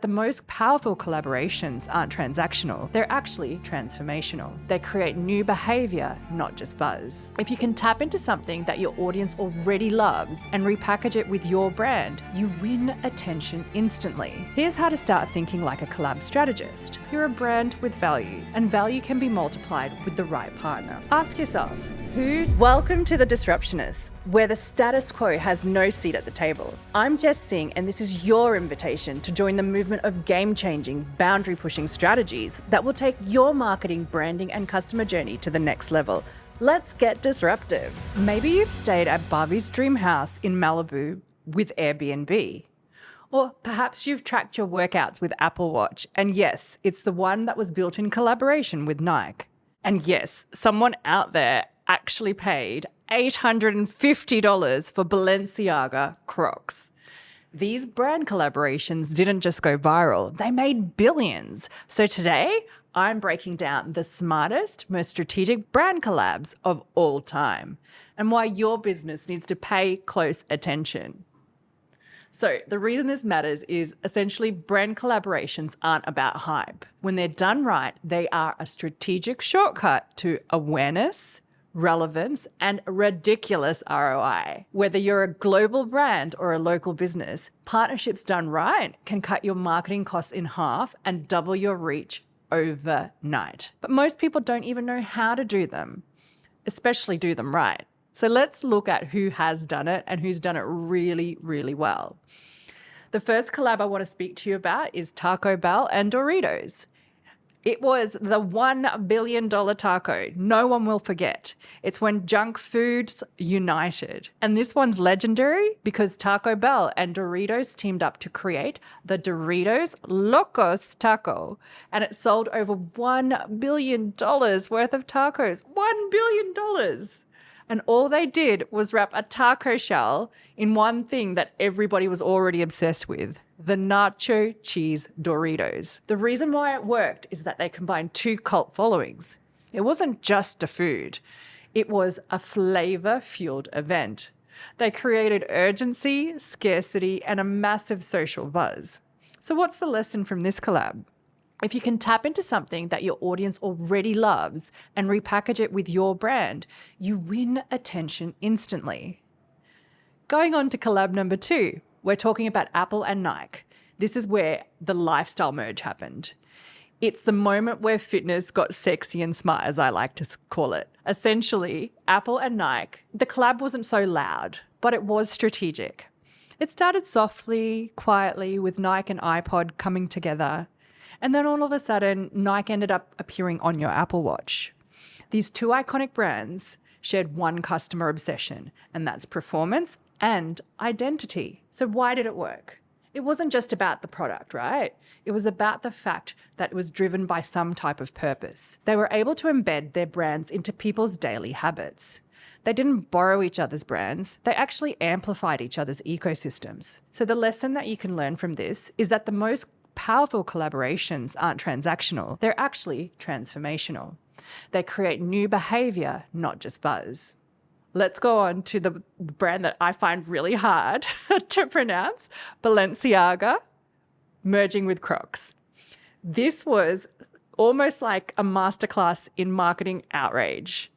The most powerful collaborations aren't transactional, they're actually transformational. They create new behaviour, not just buzz. If you can tap into something that your audience already loves and repackage it with your brand, you win attention instantly. Here's how to start thinking like a collab strategist. You're a brand with value, and value can be multiplied with the right partner. Ask yourself, Welcome to the Disruptionist, where the status quo has no seat at the table. I'm Jess Singh, and this is your invitation to join the movement of game-changing, boundary-pushing strategies that will take your marketing, branding, and customer journey to the next level. Let's get disruptive. Maybe you've stayed at Barbie's dream house in Malibu with Airbnb. Or perhaps you've tracked your workouts with Apple Watch, and yes, it's the one that was built in collaboration with Nike. And yes, someone out there actually paid $850 for Balenciaga Crocs. These brand collaborations didn't just go viral, they made billions. So today, I'm breaking down the smartest, most strategic brand collabs of all time and why your business needs to pay close attention. So the reason this matters is essentially brand collaborations aren't about hype. When they're done right, they are a strategic shortcut to awareness, relevance, and ridiculous ROI. Whether you're a global brand or a local business, partnerships done right can cut your marketing costs in half and double your reach overnight. But most people don't even know how to do them, especially do them right. So let's look at who has done it and who's done it really, really well. The first collab I want to speak to you about is Taco Bell and Doritos. It was the $1 billion taco. No one will forget. It's when junk foods united. And this one's legendary because Taco Bell and Doritos teamed up to create the Doritos Locos Taco. And it sold over $1 billion worth of tacos. $1 billion. And all they did was wrap a taco shell in one thing that everybody was already obsessed with, the nacho cheese Doritos. The reason why it worked is that they combined two cult followings. It wasn't just a food. It was a flavour-fuelled event. They created urgency, scarcity, and a massive social buzz. So what's the lesson from this collab? If you can tap into something that your audience already loves and repackage it with your brand, you win attention instantly. Going on to collab number 2, we're talking about Apple and Nike. This is where the lifestyle merge happened. It's the moment where fitness got sexy and smart, as I like to call it. Essentially, Apple and Nike, the collab wasn't so loud, but it was strategic. It started softly, quietly, with Nike and iPod coming together. And then all of a sudden, Nike ended up appearing on your Apple Watch. These two iconic brands shared one customer obsession, and that's performance and identity. So why did it work? It wasn't just about the product, right? It was about the fact that it was driven by some type of purpose. They were able to embed their brands into people's daily habits. They didn't borrow each other's brands, they actually amplified each other's ecosystems. So the lesson that you can learn from this is that the most powerful collaborations aren't transactional, they're actually transformational. They create new behaviour, not just buzz. Let's go on to the brand that I find really hard to pronounce, Balenciaga, merging with Crocs. This was almost like a masterclass in marketing outrage.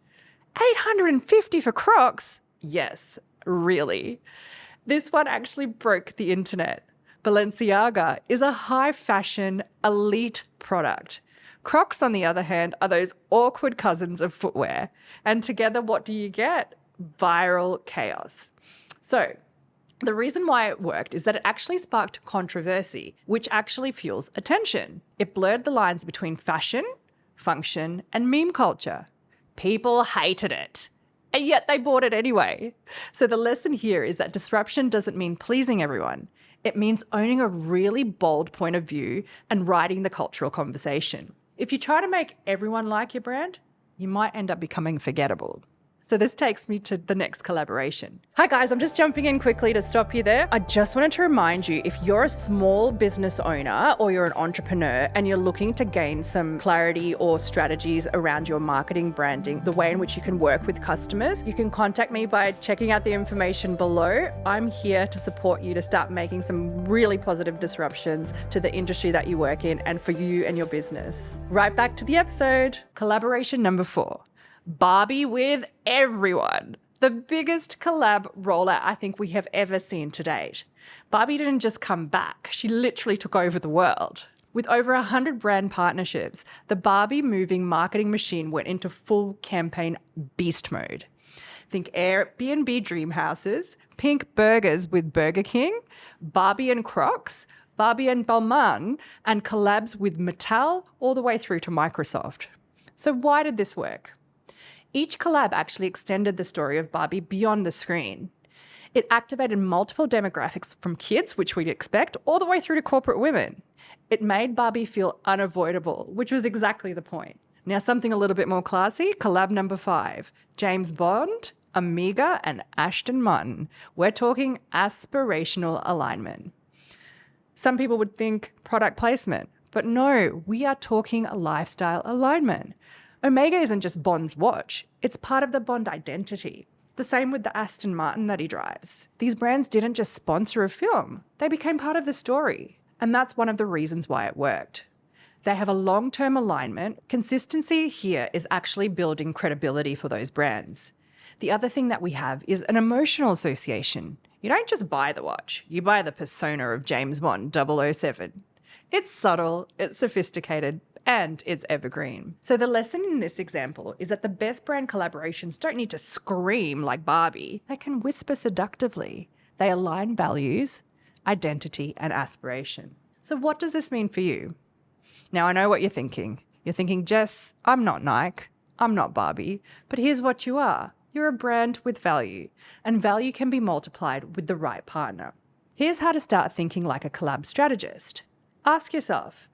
$850 for Crocs? Yes, really. This one actually broke the internet. Balenciaga is a high fashion elite product. Crocs, on the other hand, are those awkward cousins of footwear. And together, what do you get? Viral chaos. So the reason why it worked is that it actually sparked controversy, which actually fuels attention. It blurred the lines between fashion, function, and meme culture. People hated it. And yet they bought it anyway. So the lesson here is that disruption doesn't mean pleasing everyone. It means owning a really bold point of view and writing the cultural conversation. If you try to make everyone like your brand, you might end up becoming forgettable. So this takes me to the next collaboration. Hi guys, I'm just jumping in quickly to stop you there. I just wanted to remind you, if you're a small business owner or you're an entrepreneur and you're looking to gain some clarity or strategies around your marketing, branding, the way in which you can work with customers, you can contact me by checking out the information below. I'm here to support you to start making some really positive disruptions to the industry that you work in and for you and your business. Right back to the episode. Collaboration number 4. Barbie with everyone. The biggest collab rollout I think we have ever seen to date. Barbie didn't just come back, she literally took over the world. With over 100 brand partnerships, the Barbie moving marketing machine went into full campaign beast mode. Think Airbnb dream houses, pink burgers with Burger King, Barbie and Crocs, Barbie and Balmain, and collabs with Mattel all the way through to Microsoft. So why did this work? Each collab actually extended the story of Barbie beyond the screen. It activated multiple demographics from kids, which we'd expect, all the way through to corporate women. It made Barbie feel unavoidable, which was exactly the point. Now something a little bit more classy, collab number 5, James Bond, Amiga and Aston Martin. We're talking aspirational alignment. Some people would think product placement, but no, we are talking a lifestyle alignment. Omega isn't just Bond's watch, it's part of the Bond identity. The same with the Aston Martin that he drives. These brands didn't just sponsor a film, they became part of the story. And that's one of the reasons why it worked. They have a long-term alignment. Consistency here is actually building credibility for those brands. The other thing that we have is an emotional association. You don't just buy the watch, you buy the persona of James Bond 007. It's subtle, it's sophisticated, and it's evergreen. So the lesson in this example is that the best brand collaborations don't need to scream like Barbie. They can whisper seductively. They align values, identity, and aspiration. So what does this mean for you? Now I know what you're thinking. You're thinking, Jess, I'm not Nike, I'm not Barbie, but here's what you are. You're a brand with value, and value can be multiplied with the right partner. Here's how to start thinking like a collab strategist. Ask yourself,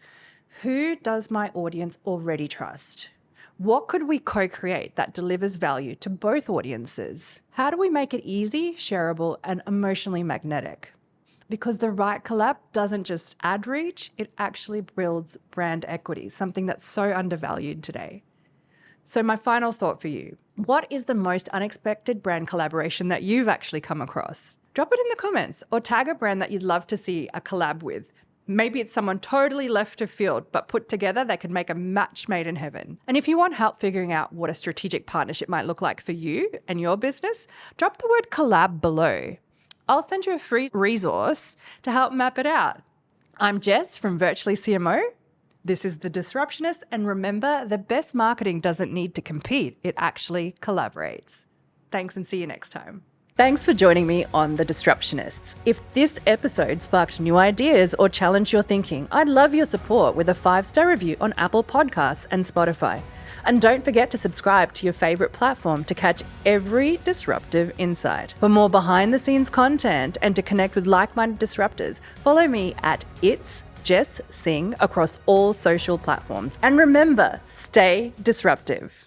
who does my audience already trust? What could we co-create that delivers value to both audiences? How do we make it easy, shareable, and emotionally magnetic? Because the right collab doesn't just add reach, it actually builds brand equity, something that's so undervalued today. So my final thought for you, what is the most unexpected brand collaboration that you've actually come across? Drop it in the comments or tag a brand that you'd love to see a collab with. Maybe it's someone totally left of field, but put together, they could make a match made in heaven. And if you want help figuring out what a strategic partnership might look like for you and your business, drop the word collab below. I'll send you a free resource to help map it out. I'm Jess from Virtually CMO. This is The Disruptionist, and remember, the best marketing doesn't need to compete, it actually collaborates. Thanks and see you next time. Thanks for joining me on The Disruptionists. If this episode sparked new ideas or challenged your thinking, I'd love your support with a 5-star review on Apple Podcasts and Spotify. And don't forget to subscribe to your favorite platform to catch every disruptive insight. For more behind-the-scenes content and to connect with like-minded disruptors, follow me at It's Jess Singh across all social platforms. And remember, stay disruptive.